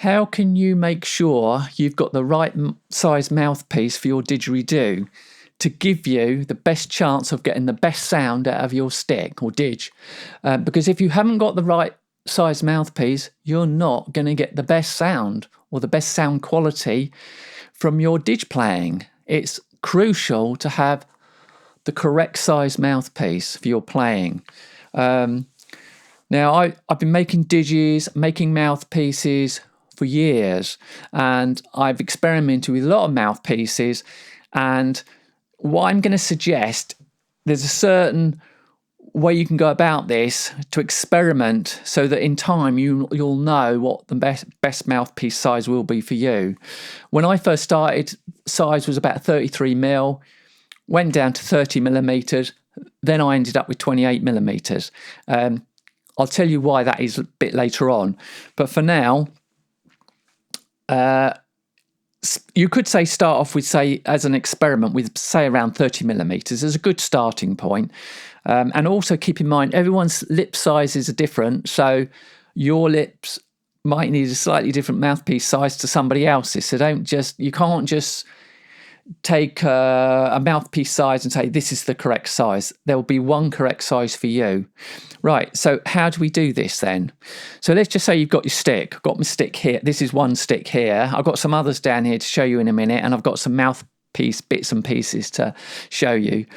how can you make sure you've got the right size mouthpiece for your didgeridoo to give you the best chance of getting the best sound out of your stick or didge? Because if you haven't got the right size mouthpiece, you're not going to get the best sound or the best sound quality from your didge playing. It's crucial to have the correct size mouthpiece for your playing. Now, I've been making didges, making mouthpieces for years, and I've experimented with a lot of mouthpieces. And what I'm going to suggest, there's a certain way you can go about this to experiment so that in time you'll know what the best mouthpiece size will be for you. When I first started, size was about 33 mil, went down to 30 millimeters, then I ended up with 28 millimeters. I'll tell you why that is a bit later on. But for now, you could say start off with, say, as an experiment with, say, around 30 millimeters as a good starting point. And also keep in mind, everyone's lip sizes are different. So your lips might need a slightly different mouthpiece size to somebody else's. So you can't just take a mouthpiece size and say, this is the correct size. There will be one correct size for you. Right, so how do we do this then? So let's just say you've got your stick. I've got my stick here. This is one stick here. I've got some others down here to show you in a minute, and I've got some mouthpiece bits and pieces to show you.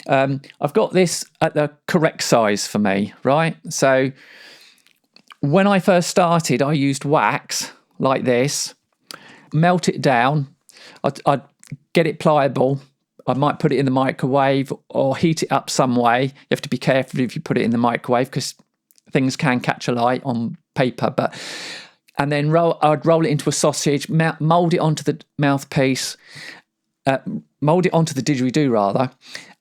I've got this at the correct size for me, right? So when I first started, I used wax like this, melt it down. I'd get it pliable. I might put it in the microwave or heat it up some way. You have to be careful if you put it in the microwave because things can catch alight on paper. And then I'd roll it into a sausage, mould it onto the mouthpiece, mould it onto the didgeridoo rather,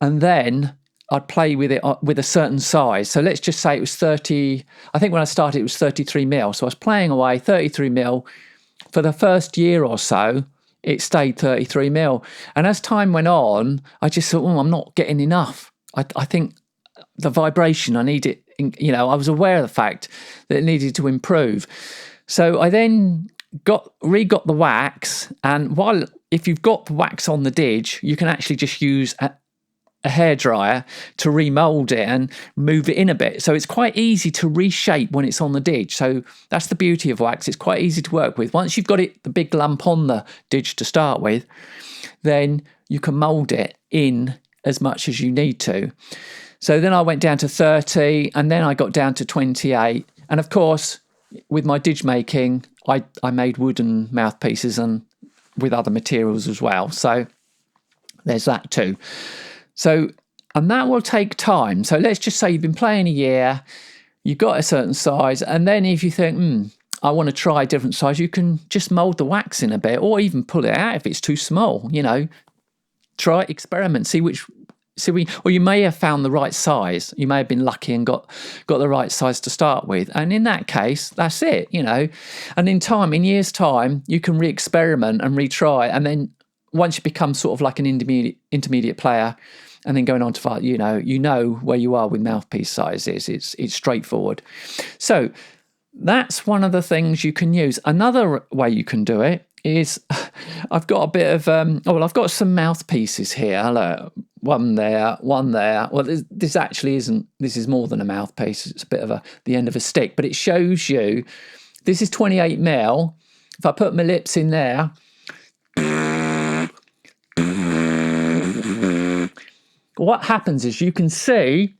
and then I'd play with it with a certain size. So let's just say it was 30. I think when I started it was 33 mil. So I was playing away 33 mil for the first year or so. It stayed 33 mil. And as time went on, I just thought, I'm not getting enough. I think the vibration, I need it, I was aware of the fact that it needed to improve. So I then re-got the wax. And if you've got the wax on the didge, you can actually just use a hairdryer to remold it and move it in a bit. So it's quite easy to reshape when it's on the didge. So that's the beauty of wax. It's quite easy to work with. Once you've got the big lump on the didge to start with, then you can mold it in as much as you need to. So then I went down to 30 and then I got down to 28. And of course, with my didge making, I made wooden mouthpieces and with other materials as well. So there's that too. So, and that will take time. So let's just say you've been playing a year, you've got a certain size, and then if you think, I want to try a different size, you can just mould the wax in a bit or even pull it out if it's too small, try, experiment, or you may have found the right size. You may have been lucky and got the right size to start with. And in that case, that's it, And in years' time, you can re-experiment and retry. And then once you become sort of like an intermediate player and then going on to you know where you are with mouthpiece sizes. It's straightforward. So that's one of the things you can use. Another way you can do it is I've got a bit of, I've got some mouthpieces here. Look, one there. Well, this actually isn't, this is more than a mouthpiece. It's a bit of the end of a stick, but it shows you, this is 28 mil. If I put my lips in there, what happens is you can see,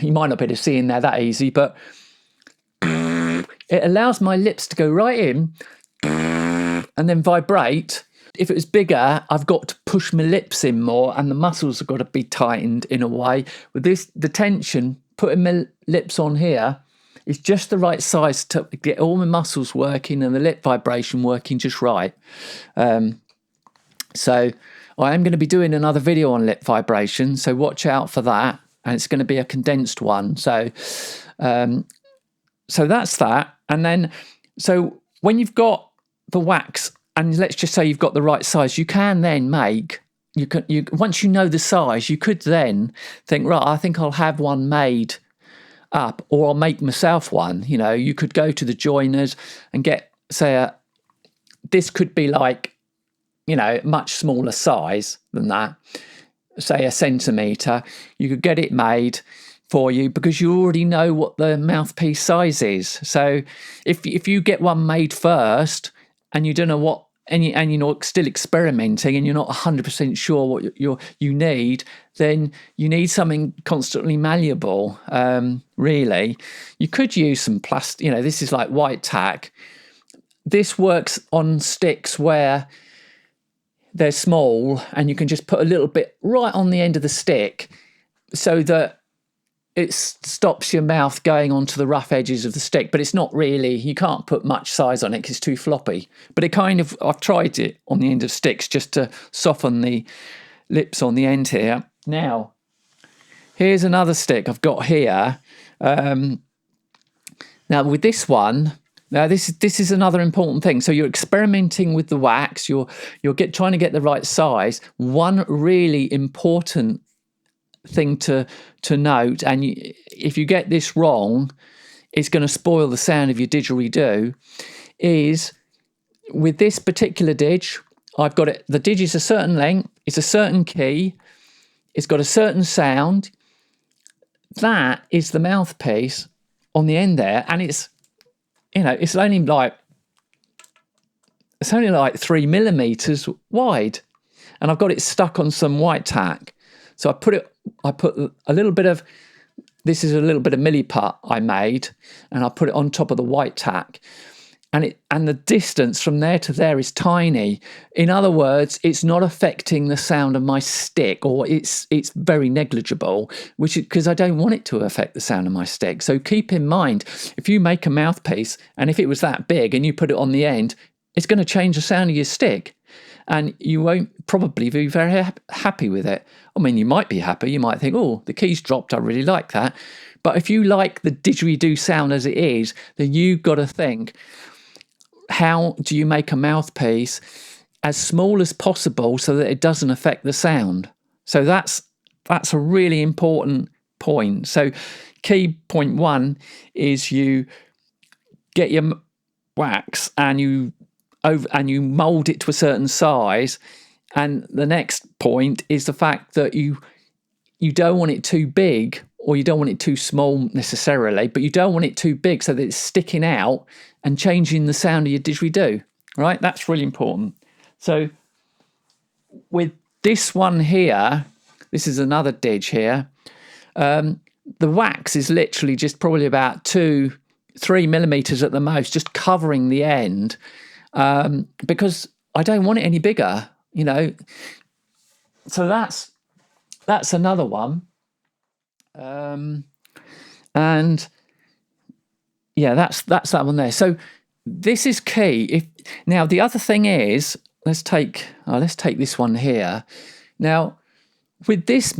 you might not be able to see in there that easy, but it allows my lips to go right in and then vibrate. If it was bigger, I've got to push my lips in more and the muscles have got to be tightened in a way. With this, the tension, putting my lips on here is just the right size to get all my muscles working and the lip vibration working just right. So I am going to be doing another video on lip vibration, so watch out for that. And it's going to be a condensed one. So that's that. And then, so when you've got the wax, and let's just say you've got the right size, you can then once you know the size, you could then think, right, I think I'll have one made up, or I'll make myself one. You could go to the joiners and get say this could be like, much smaller size than that, say 1 centimetre. You could get it made for you because you already know what the mouthpiece size is. So if you get one made first and you don't know what, and you're still experimenting and you're not 100% sure what you need, then you need something constantly malleable. Really, you could use some plastic. This is like white tack. This works on sticks where they're small, and you can just put a little bit right on the end of the stick, so that it stops your mouth going onto the rough edges of the stick. But it's not really, you can't put much size on it because it's too floppy. But I've tried it on the end of sticks just to soften the lips on the end here. Now, here's another stick I've got here. Now with this one, this is another important thing. So you're experimenting with the wax. You're trying to get the right size. One really important thing to note, and if you get this wrong, it's going to spoil the sound of your didgeridoo, is with this particular didge, I've got it. The didge is a certain length, it's a certain key, it's got a certain sound. That is the mouthpiece on the end there, and it's only like 3 millimeters wide, and I've got it stuck on some white tack. So I put a little bit of, this is a little bit of milliput I made, and I put it on top of the white tack, and the distance from there to there is tiny. In other words, it's not affecting the sound of my stick, or it's very negligible, because I don't want it to affect the sound of my stick. So keep in mind, if you make a mouthpiece and if it was that big and you put it on the end, it's going to change the sound of your stick. And you won't probably be very happy with it. I mean, you might be happy. You might think, oh, the key's dropped. I really like that. But if you like the didgeridoo sound as it is, then you've got to think, how do you make a mouthpiece as small as possible so that it doesn't affect the sound? So that's a really important point. So key point 1 is you get your wax and you mold it to a certain size, and the next point is the fact that you don't want it too big, or you don't want it too small necessarily, but you don't want it too big so that it's sticking out and changing the sound of your didgeridoo, right? That's really important. So with this one here, this is another didge here, the wax is literally just probably about 2-3 millimeters at the most, just covering the end, because I don't want it any bigger, So that's another one. And yeah, that's that one there. So this is key. Now the other thing is, let's take this one here. Now with this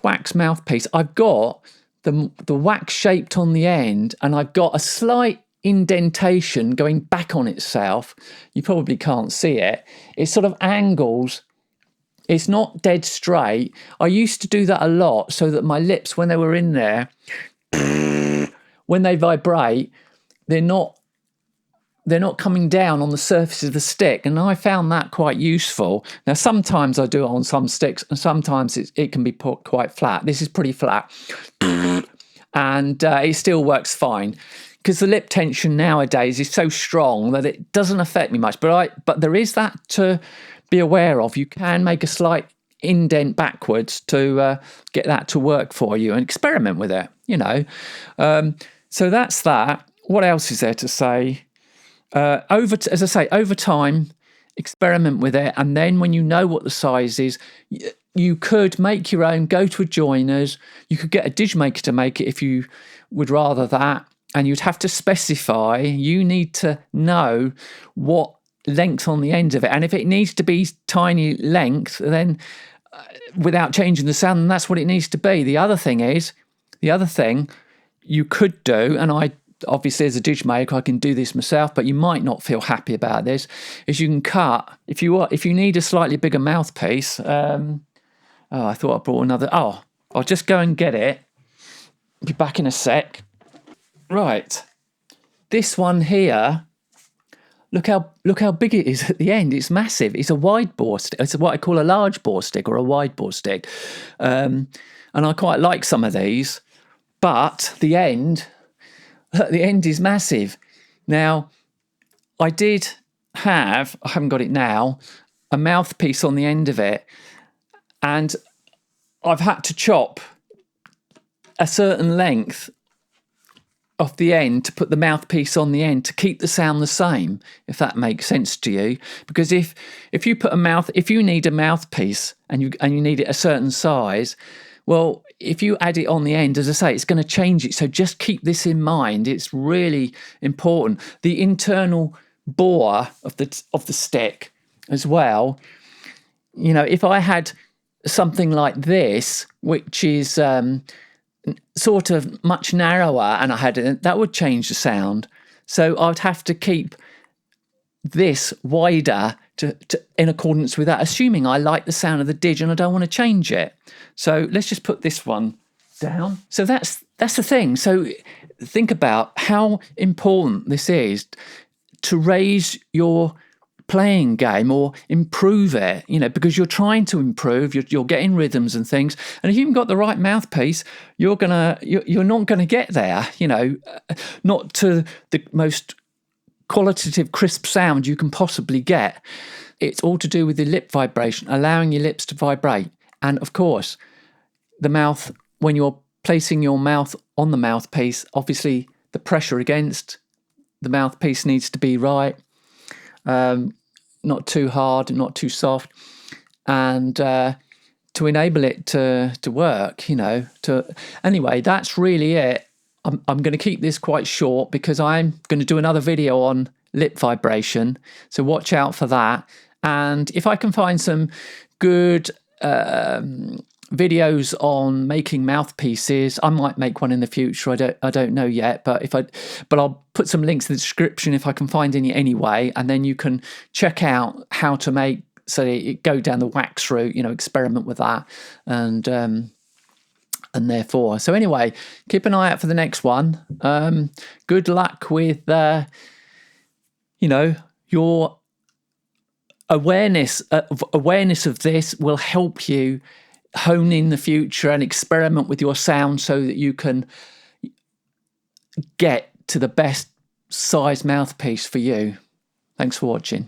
wax mouthpiece, I've got the wax shaped on the end, and I've got a slight indentation going back on itself. You probably can't see it. It sort of angles. It's not dead straight. I used to do that a lot so that my lips, when they were in there, when they vibrate, they're not coming down on the surface of the stick, and I found that quite useful. Now sometimes I do it on some sticks, and sometimes it can be put quite flat. This is pretty flat, and it still works fine, because the lip tension nowadays is so strong that it doesn't affect me much. But there is that to be aware of. You can make a slight indent backwards to get that to work for you, and experiment with it, So that's that. What else is there to say? As I say, over time, experiment with it, and then when you know what the size is, you could make your own, go to a joiner's. You could get a didge maker to make it if you would rather that, and you'd have to specify. You need to know what length on the ends of it, and if it needs to be tiny length, then without changing the sound, then that's what it needs to be. The other thing you could do, and I obviously as a didge maker I can do this myself, but you might not feel happy about this, is you can cut, if you need a slightly bigger mouthpiece. I thought I brought another. I'll just go and get it. Be back in a sec. Right, this one here look how big it is at the end. It's massive. It's a wide bore stick. It's what I call a large bore stick or a wide bore stick. And I quite like some of these, but the end is massive. Now, I haven't got it now, a mouthpiece on the end of it, and I've had to chop a certain length off the end to put the mouthpiece on the end to keep the sound the same, if that makes sense to you. Because if you need a mouthpiece and you need it a certain size, well, if you add it on the end, as I say, it's going to change it. So just keep this in mind. It's really important. The internal bore of the stick as well. You know, if I had something like this, which is sort of much narrower, and I had it, that would change the sound. So I'd have to keep this wider to in accordance with that, assuming I like the sound of the didge and I don't want to change it. So let's just put this one down. So that's the thing. So think about how important this is to raise your playing game or improve it, you know, because you're trying to improve, you're getting rhythms and things, and if you haven't got the right mouthpiece, you're not gonna get there, you know, not to the most qualitative crisp sound you can possibly get. It's all to do with the lip vibration, allowing your lips to vibrate. And of course, the mouth, when you're placing your mouth on the mouthpiece, obviously the pressure against the mouthpiece needs to be right. Not too hard, not too soft, and to enable it to work, you know. Anyway, that's really it. I'm going to keep this quite short because I'm going to do another video on lip vibration, so watch out for that. And if I can find some good videos on making mouthpieces, I might make one in the future. I don't know yet, but I'll put some links in the description if I can find any anyway, and then you can check out how to make, so you go down the wax route, you know, experiment with that, and therefore. So anyway, keep an eye out for the next one. Good luck with you know, your awareness of this will help you hone in the future and experiment with your sound so that you can get to the best size mouthpiece for you. Thanks for watching.